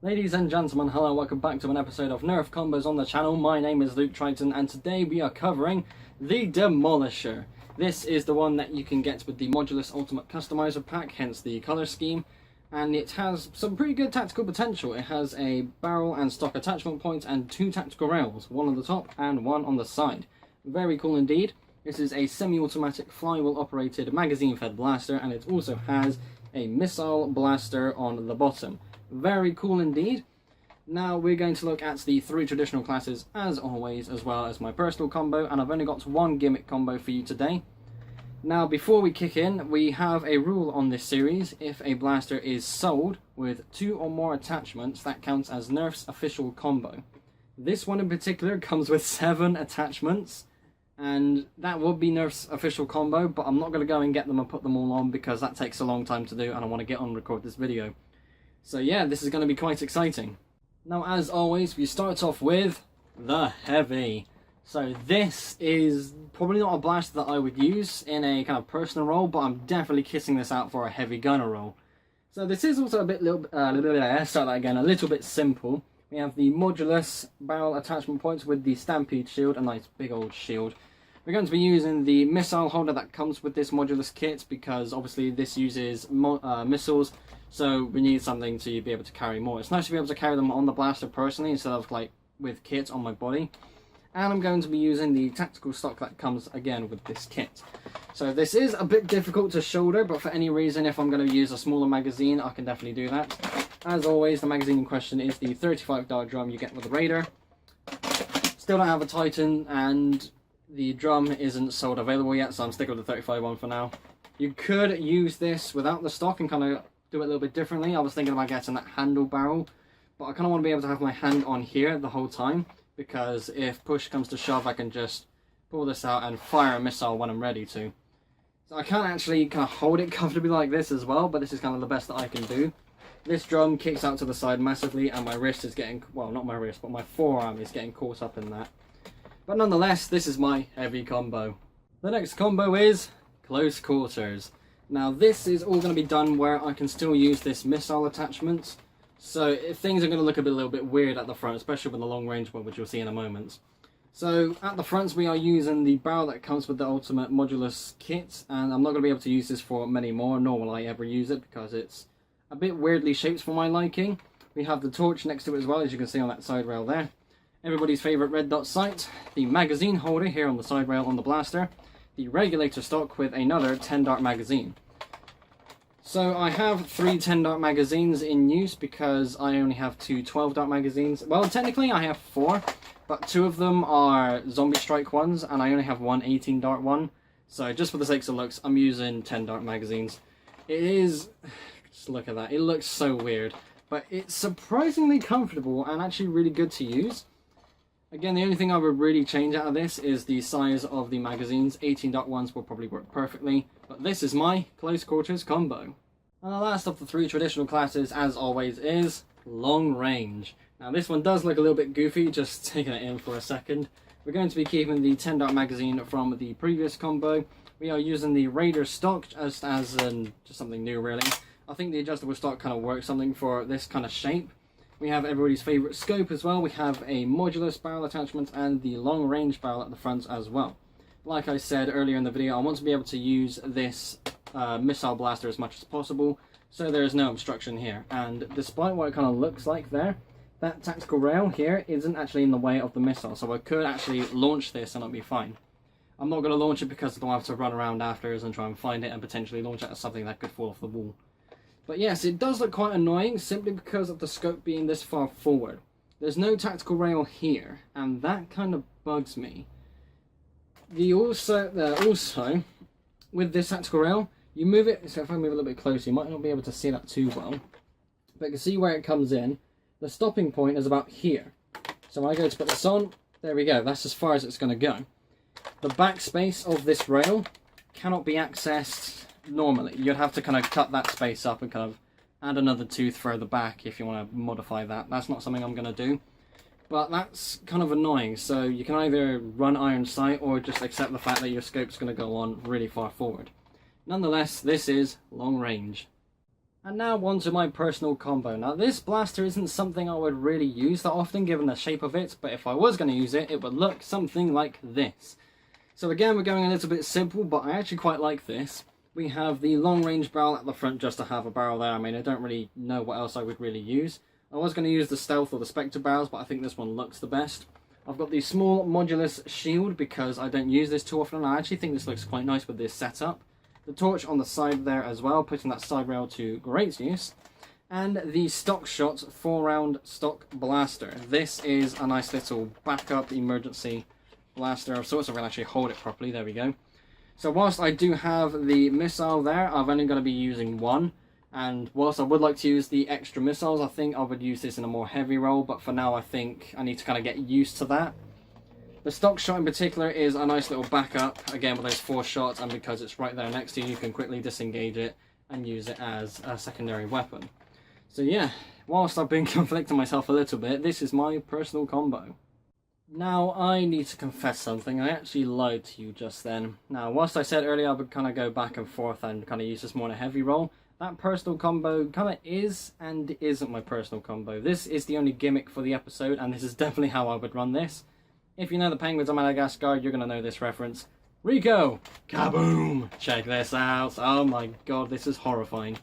Ladies and gentlemen, hello, welcome back to an episode of Nerf Combos on the channel. My name is Luke Triton and today we are covering the Demolisher. This is the one that you can get with the Modulus Ultimate Customizer pack, hence the colour scheme. And it has some pretty good tactical potential. It has a barrel and stock attachment point and two tactical rails, one on the top and one on the side. Very cool indeed. This is a semi-automatic flywheel operated magazine fed blaster, and it also has a missile blaster on the bottom. Very cool indeed. Now we're going to look at the three traditional classes as always, as well as my personal combo, and I've only got one gimmick combo for you today. Now before we kick in, we have a rule on this series. If a blaster is sold with 2 or more attachments, that counts as Nerf's official combo. This one in particular comes with 7 attachments, and that would be Nerf's official combo, but I'm not going to go and get them and put them all on because that takes a long time to do and I want to get on and record this video. So yeah, this is going to be quite exciting. Now as always, we start off with the Heavy. So this is probably not a blaster that I would use in a kind of personal role, but I'm definitely kissing this out for a heavy gunner role. So this is also a little bit simple. We have the Modulus barrel attachment points with the Stampede shield, a nice big old shield. We're going to be using the missile holder that comes with this Modulus kit because obviously this uses missiles, so we need something to be able to carry more. It's nice to be able to carry them on the blaster personally instead of like with kit on my body. And I'm going to be using the tactical stock that comes again with this kit. So this is a bit difficult to shoulder, but for any reason, if I'm going to use a smaller magazine, I can definitely do that. As always, the magazine in question is the 35 dart drum you get with the Raider. Still don't have a Titan, and the drum isn't sold available yet, so I'm sticking with the 35 one for now. You could use this without the stock and kind of do it a little bit differently. I was thinking about getting that handle barrel, but I kind of want to be able to have my hand on here the whole time, because if push comes to shove, I can just pull this out and fire a missile when I'm ready to. So I can't actually kind of hold it comfortably like this as well, but this is kind of the best that I can do. This drum kicks out to the side massively, and my wrist is getting, well, not my wrist, but my forearm is getting caught up in that. But nonetheless, this is my heavy combo. The next combo is Close Quarters. Now this is all going to be done where I can still use this missile attachment. So if things are going to look a little bit weird at the front, especially with the long range one, which you'll see in a moment. So at the front we are using the barrel that comes with the Ultimate Modulus kit, and I'm not going to be able to use this for many more, nor will I ever use it because it's a bit weirdly shaped for my liking. We have the torch next to it as well, as you can see on that side rail there. Everybody's favourite red dot sight, the magazine holder here on the side rail on the blaster, the regulator stock with another 10 dart magazine. So I have 3 10 dart magazines in use because I only have 2 12 dart magazines. Well, technically I have 4, but 2 of them are zombie strike ones and I only have 1 18 dart one. So just for the sakes of looks, I'm using 10 dart magazines. It is, just look at that, it looks so weird, but it's surprisingly comfortable and actually really good to use. Again, the only thing I would really change out of this is the size of the magazines. 18 dart ones will probably work perfectly, but this is my Close Quarters combo. And the last of the 3 traditional classes, as always, is Long Range. Now this one does look a little bit goofy, just taking it in for a second. We're going to be keeping the 10 dart magazine from the previous combo. We are using the Raider stock just as just something new really. I think the adjustable stock kind of works something for this kind of shape. We have everybody's favourite scope as well. We have a Modulus barrel attachment and the long range barrel at the front as well. Like I said earlier in the video, I want to be able to use this missile blaster as much as possible, so there is no obstruction here. And despite what it kind of looks like there, that tactical rail here isn't actually in the way of the missile, so I could actually launch this and it'll be fine. I'm not going to launch it because I don't have to run around afterwards and try and find it and potentially launch it at something that could fall off the wall. But yes, it does look quite annoying simply because of the scope being this far forward. There's no tactical rail here, and that kind of bugs me. Also, with this tactical rail, you move it, so if I move a little bit closer, you might not be able to see that too well. But you can see where it comes in. The stopping point is about here. So when I go to put this on, there we go, that's as far as it's going to go. The back space of this rail cannot be accessed normally. You'd have to kind of cut that space up and kind of add another tooth further back if you want to modify that. That's not something I'm going to do, but that's kind of annoying. So you can either run iron sight or just accept the fact that your scope's going to go on really far forward. Nonetheless, this is Long Range. And now on to my personal combo. Now this blaster isn't something I would really use that often given the shape of it, but if I was going to use it, it would look something like this. So again, we're going a little bit simple, but I actually quite like this. We have the long range barrel at the front just to have a barrel there. I mean, I don't really know what else I would really use. I was going to use the stealth or the spectre barrels, but I think this one looks the best. I've got the small modulus shield because I don't use this too often, and I actually think this looks quite nice with this setup. The torch on the side there as well, putting that side rail to great use. And the stock shot 4-round stock blaster. This is a nice little backup emergency blaster of sorts. I can actually hold it properly, there we go. So whilst I do have the missile there, I've only going to be using one. And whilst I would like to use the extra missiles, I think I would use this in a more heavy role. But for now, I think I need to kind of get used to that. The stock shot in particular is a nice little backup, again with those 4 shots, and because it's right there next to you, you can quickly disengage it and use it as a secondary weapon. So yeah, whilst I've been conflicting myself a little bit, this is my personal combo. Now I need to confess something, I actually lied to you just then. Now whilst I said earlier I would kind of go back and forth and kind of use this more in a heavy role, that personal combo kind of is and isn't my personal combo. This is the only gimmick for the episode, and this is definitely how I would run this. If you know the Penguins of Madagascar, you're going to know this reference. Rico! Kaboom! Check this out. Oh my god, this is horrifying.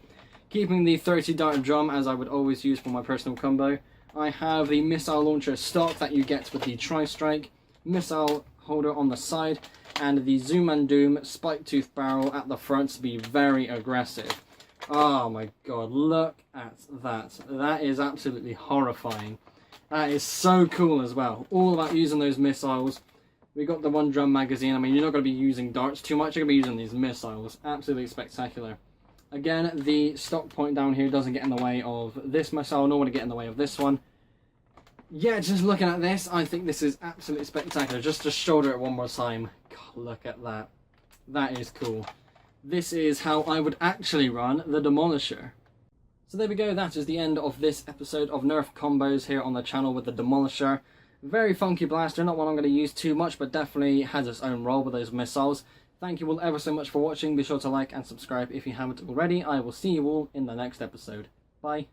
Keeping the 30 dart drum as I would always use for my personal combo. I have the missile launcher stock that you get with the tri-strike, missile holder on the side, and the Zoom and Doom spike tooth barrel at the front to be very aggressive. Oh my god, look at that. That is absolutely horrifying. That is so cool as well. All about using those missiles. We got the 1 drum magazine. I mean, you're not going to be using darts too much. You're going to be using these missiles. Absolutely spectacular. Again, the stock point down here doesn't get in the way of this missile, nor would it get in the way of this one. Yeah, just looking at this, I think this is absolutely spectacular. Just to shoulder it one more time. God, look at that. That is cool. This is how I would actually run the Demolisher. So there we go, that is the end of this episode of Nerf combos here on the channel with the Demolisher. Very funky blaster, not one I'm going to use too much, but definitely has its own role with those missiles. Thank you all ever so much for watching. Be sure to like and subscribe if you haven't already. I will see you all in the next episode. Bye.